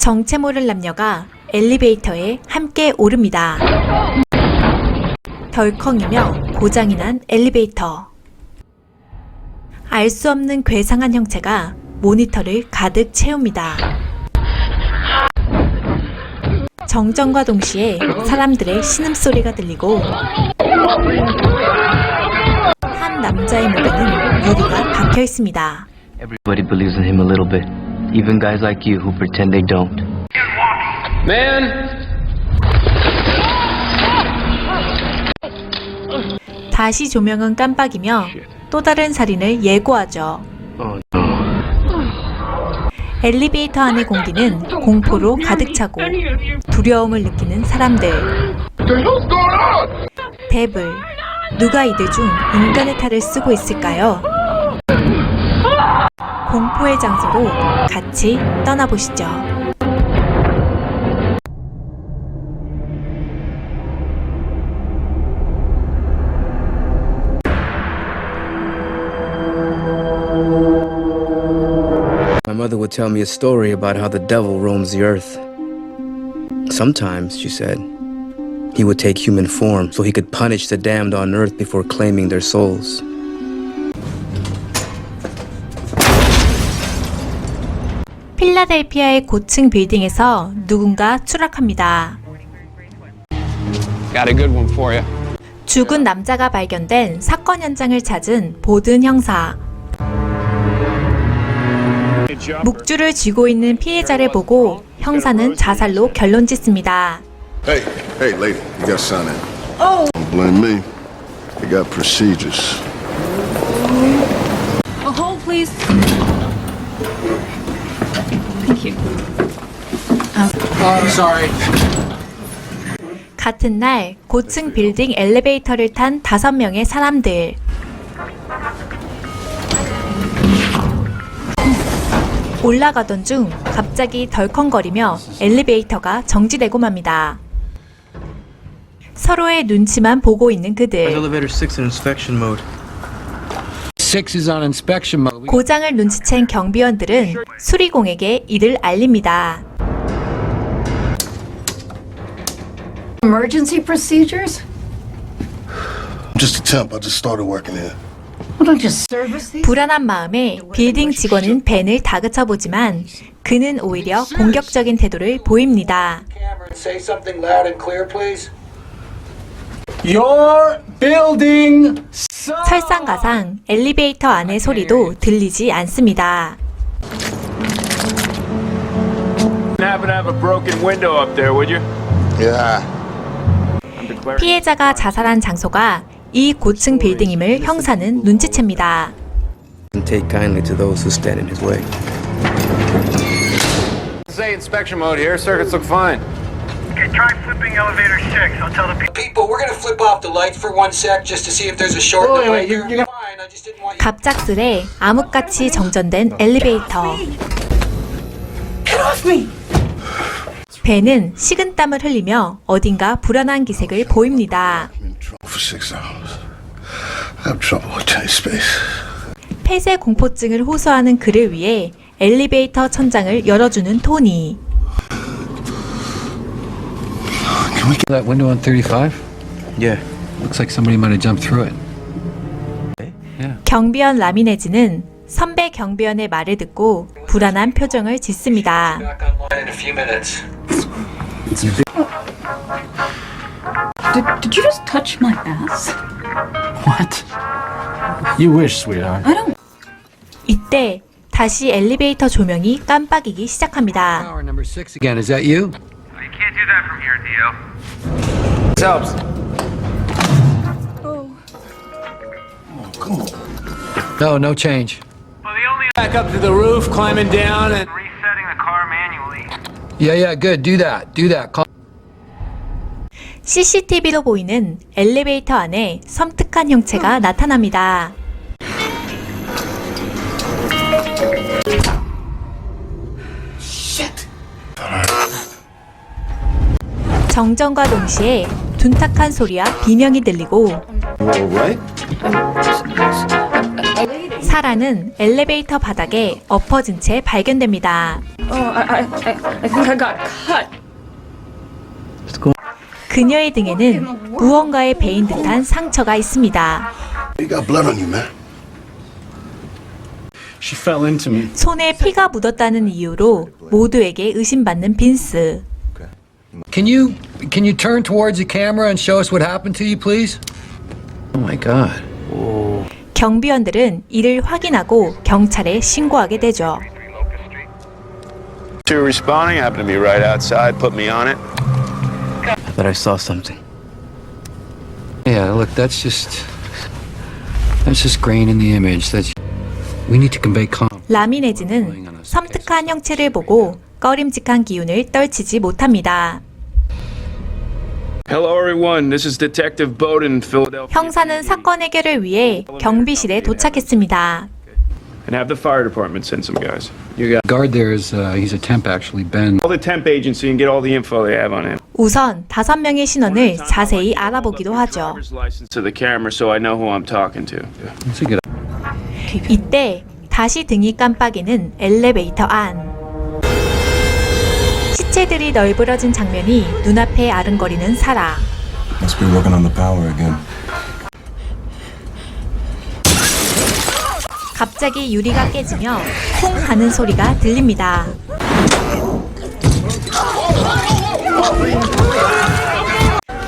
정체 모를 남녀가 엘리베이터에 함께 오릅니다. 덜컹이며 고장이 난 엘리베이터. 알 수 없는 괴상한 형체가 모니터를 가득 채웁니다. 정전과 동시에 사람들의 신음소리가 들리고 한 남자의 목에는 유리가 박혀 있습니다. Everybody believes in him a little bit. Even guys like you who pretend they don't. Man! 다시 조명은 깜빡이며 또 다른 살인을 예고하죠. Oh no. 엘리베이터 안의 공기는 공포로 가득 차고 두려움을 느끼는 사람들. 데블, 누가 이들 중 인간의 탈을 쓰고 있을까요? 공포의 장소로 같이 떠나보시죠. My mother would tell me a story about how the devil roams the earth. Sometimes, she said, he would take human form so he could punish the damned on earth before claiming their souls. 필라델피아의 고층 빌딩에서 누군가 추락합니다. Got a good one for you. 죽은 남자가 발견된 사건 현장을 찾은 보든 형사. 묵주를 쥐고 있는 피해자를 보고 형사는 자살로 결론짓습니다. Hey, lady, you gotta sign in. Oh. Don't blame me. They got procedures. A hold, please. Thank you. Sorry. 같은 날 고층 빌딩 엘리베이터를 탄 5명의 사람들. 올라가던 중 갑자기 덜컹거리며 엘리베이터가 정지되고 맙니다. 서로의 눈치만 보고 있는 그들. Elevator 6 in inspection mode. 6 is on inspection mode. 고장을 눈치챈 경비원들은 수리공에게 이를 알립니다. Emergency procedures? I'm just a temp. I just started working here. Well, don't you service these? 불안한 마음에 빌딩 직원은 벤을 다그쳐보지만 그는 오히려 공격적인 태도를 보입니다. Say something loud and clear, please. Your building 설상가상 엘리베이터 안의 소리도 들리지 않습니다. Happen to have a broken window up there, would you? Yeah. 피해자가 자살한 장소가 이 고층 빌딩임을 형사는 눈치챕니다. And take kindly to those who stand in his way. Say inspection mode here. Circuits look fine. Okay, try flipping elevator 6. I'll tell the people. People, we're gonna flip off the lights for 1 sec just to see if there's a short in the breaker. Fine, I just didn't want you. 갑작스레 암흑같이 정전된 엘리베이터. Get off me! 벤은 식은땀을 흘리며 어딘가 불안한 기색을 보입니다. I'm in trouble for 6 hours. I have trouble with tight space. 폐쇄 공포증을 호소하는 그를 위해 엘리베이터 천장을 열어주는 토니. Can we get That window on 35? Yeah. Looks like somebody might have jumped through it. 경비원 라미네즈는 선배 경비원의 말을 듣고 불안한 표정을 짓습니다. Back online in a few minutes. Did you just touch my ass? What? You wish, sweetheart. I don't. 이때 다시 엘리베이터 조명이 깜빡이기 시작합니다. Tower number 6 again. Is that you? You can't do that from here, Theo. This helps. Come on. No, no change. Well, the only Back up to the roof, climbing down, and resetting the car manually. yeah, good. Do that. Do that. CCTV로 보이는 엘리베이터 안에 섬뜩한 형체가 나타납니다. 정전과 동시에 둔탁한 소리와 비명이 들리고 사라는 엘리베이터 바닥에 엎어진 채 발견됩니다. I think I got cut. 그녀의 등에는 무언가에 베인 듯한 상처가 있습니다. You got blood on you, man. She fell into me. 손에 피가 묻었다는 이유로 모두에게 의심받는 빈스. Can you turn towards the camera and show us what happened to you, please? Oh my God. 경비원들은 이를 확인하고 경찰에 신고하게 되죠. Two responding happened to be right outside. Put me on it. I thought I saw something. Yeah, look, that's just grain in the image. We need to convey calm. 라미네즈는 섬뜩한 형체를 보고 꺼림직한 기운을 떨치지 못합니다. Hello, everyone. This is Detective Bowden, Philadelphia. 형사는 사건 해결을 위해 경비실에 도착했습니다. And have the fire department send some guys. You got guard there is he's a temp actually, Ben. Call the temp agency and get all the info they have on him. 우선 5명의 신원을 자세히 알아보기도 하죠. Driver's license to the camera so I know who I'm talking to. That's a good. 이때 다시 등이 깜빡이는 엘리베이터 안. 시체들이 널브러진 장면이 눈앞에 아른거리는 사라. Must be working on the power again. 갑자기 유리가 깨지며 콩 하는 소리가 들립니다.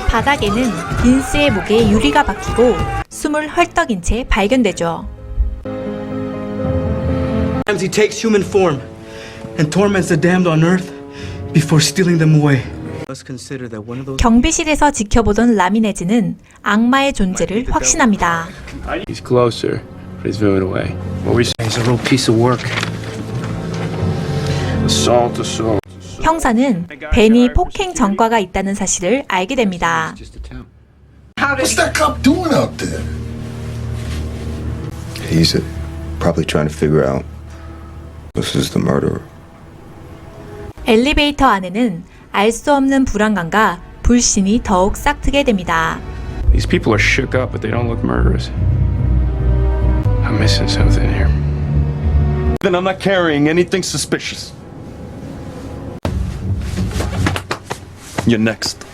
바닥에는 빈스의 목에 유리가 박히고 숨을 헐떡인 채 발견되죠. He takes human form and torments the damned on earth before stealing them away. Let's consider that one of those. 경비실에서 지켜보던 라미네즈는 악마의 존재를 확신합니다. He's closer, but he's moving away. What we say is a real piece of work. Assault, assault. 형사는 벤이 폭행 전과가 있다는 사실을 알게 됩니다. Just a temp. What's that cop doing out there? He's probably trying to figure out this is the murderer. 엘리베이터 안에는 알 수 없는 불안감과 불신이 더욱 싹트게 됩니다. These people are shook up, but they don't look murderous. I'm missing something here. Then I'm not carrying anything suspicious. You're next.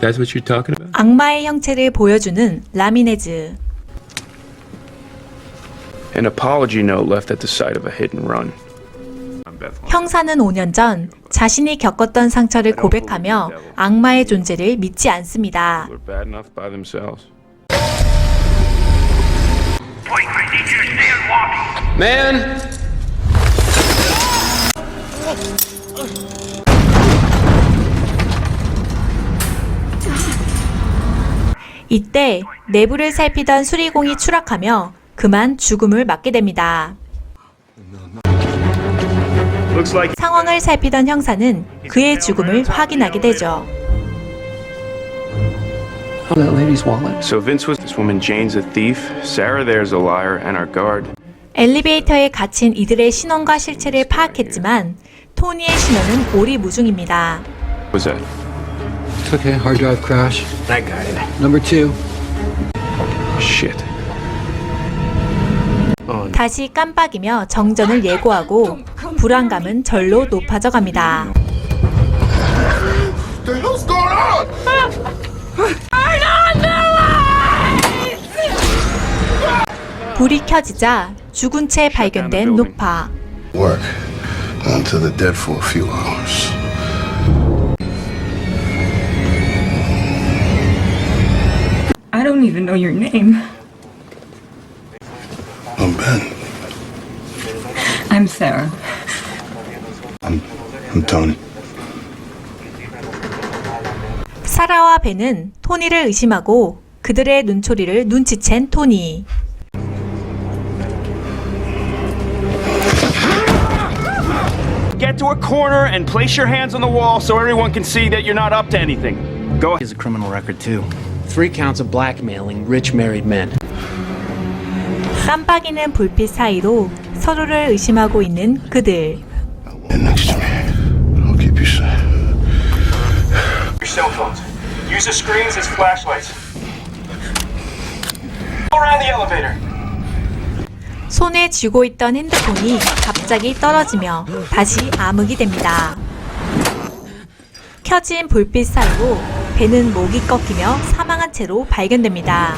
That's what you're talking about? 악마의 형체를 보여주는 라미네즈. An apology note left at the site of a hit and run. 형사는 5년 전 자신이 겪었던 상처를 고백하며 악마의 존재를 믿지 않습니다. They're bad enough by themselves. Wait, I need you to stay and walk. Man! 이때 내부를 살피던 수리공이 추락하며 그만 죽음을 맞게 됩니다. Looks like 상황을 살피던 형사는 그의 죽음을 확인하게 되죠. That lady's wallet. so. Vince was this woman. Jane's a thief. Sarah there's a liar, and our guard. 엘리베이터에 갇힌 이들의 신원과 실체를 파악했지만 토니의 신원은 오리무중입니다. What's that? It's okay. Hard drive crash. I got it. Number 2. Shit. 다시 깜빡이며 정전을 예고하고 불안감은 절로 높아져 갑니다. What the hell's going on? 불이 켜지자 죽은 채 발견된 노파. Work until they're dead for a few hours. I don't even know your name. I'm Ben. I'm Sarah. I'm Tony. 사라와 벤은 토니를 의심하고 그들의 눈초리를 눈치챈 토니. Get to a corner and place your hands on the wall so everyone can see that you're not up to anything. Go ahead. He has a criminal record too. 3 counts of blackmailing rich married men. 깜빡이는 불빛 사이로 서로를 의심하고 있는 그들. Get next to me. I'll keep you safe. Your cell phones. Use the screens as flashlights. Go around the elevator. 손에 쥐고 있던 핸드폰이 갑자기 떨어지며 다시 암흑이 됩니다. 켜진 불빛 사이로 배는 목이 꺾이며 사망한 채로 발견됩니다.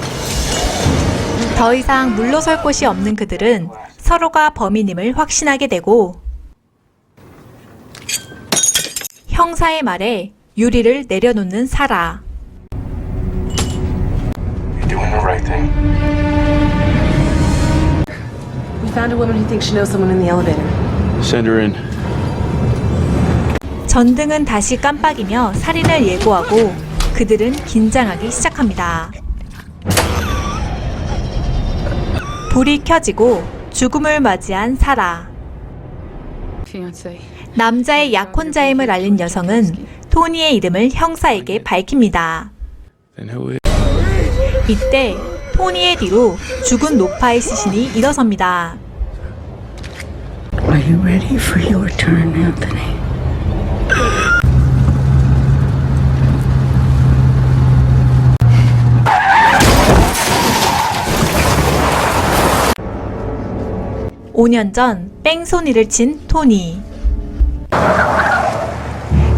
더 이상 물러설 곳이 없는 그들은 서로가 범인임을 확신하게 되고 형사의 말에 유리를 내려놓는 사라. You're doing the right thing. We found a woman who thinks she knows someone in the elevator. Send her in. 전등은 다시 깜빡이며 살인을 예고하고 그들은 긴장하기 시작합니다. 불이 켜지고 죽음을 맞이한 사라. Fiancé. 남자의 약혼자임을 알린 여성은 토니의 이름을 형사에게 밝힙니다. Then who is? 이때 토니의 뒤로 죽은 노파의 시신이 일어섭니다. Are you ready for your turn, Anthony? 오 년 전 뺑소니를 친 토니.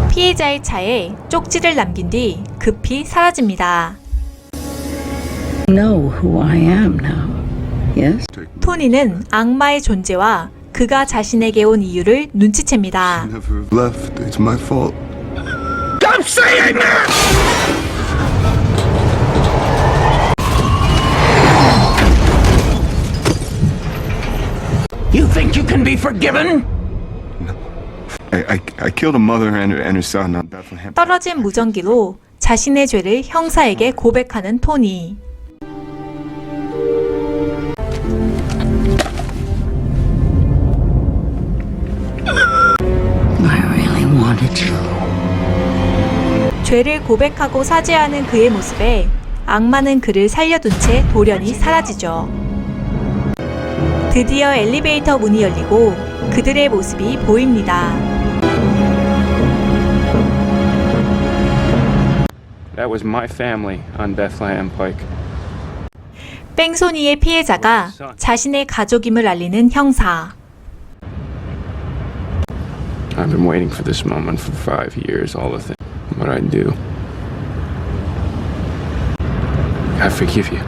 피해자의 차에 쪽지를 남긴 뒤 급히 사라집니다. Know who I am now. Yes? 토니는 악마의 존재와 그가 자신에게 온 이유를 눈치챕니다. Never left. It's my fault. You think you can be forgiven? I killed a mother and her son on Bethlehem. 떨어진 무전기로 자신의 죄를 형사에게 고백하는 토니. I really wanted you. 죄를 고백하고 사죄하는 그의 모습에 악마는 그를 살려둔 채 돌연히 사라지죠. 드디어 엘리베이터 문이 열리고 그들의 모습이 보입니다. That was my family on Bethlehem Pike. 뺑소니의 피해자가 자신의 가족임을 알리는 형사. I've been waiting for this moment for 5 years. All the things what I do. I forgive you.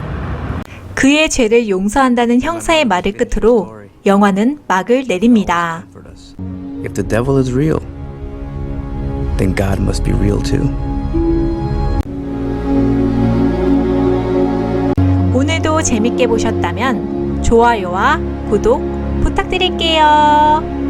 그의 죄를 용서한다는 형사의 말을 끝으로 영화는 막을 내립니다. If the devil is real, then God must be real too. 오늘도 재밌게 보셨다면 좋아요와 구독 부탁드릴게요.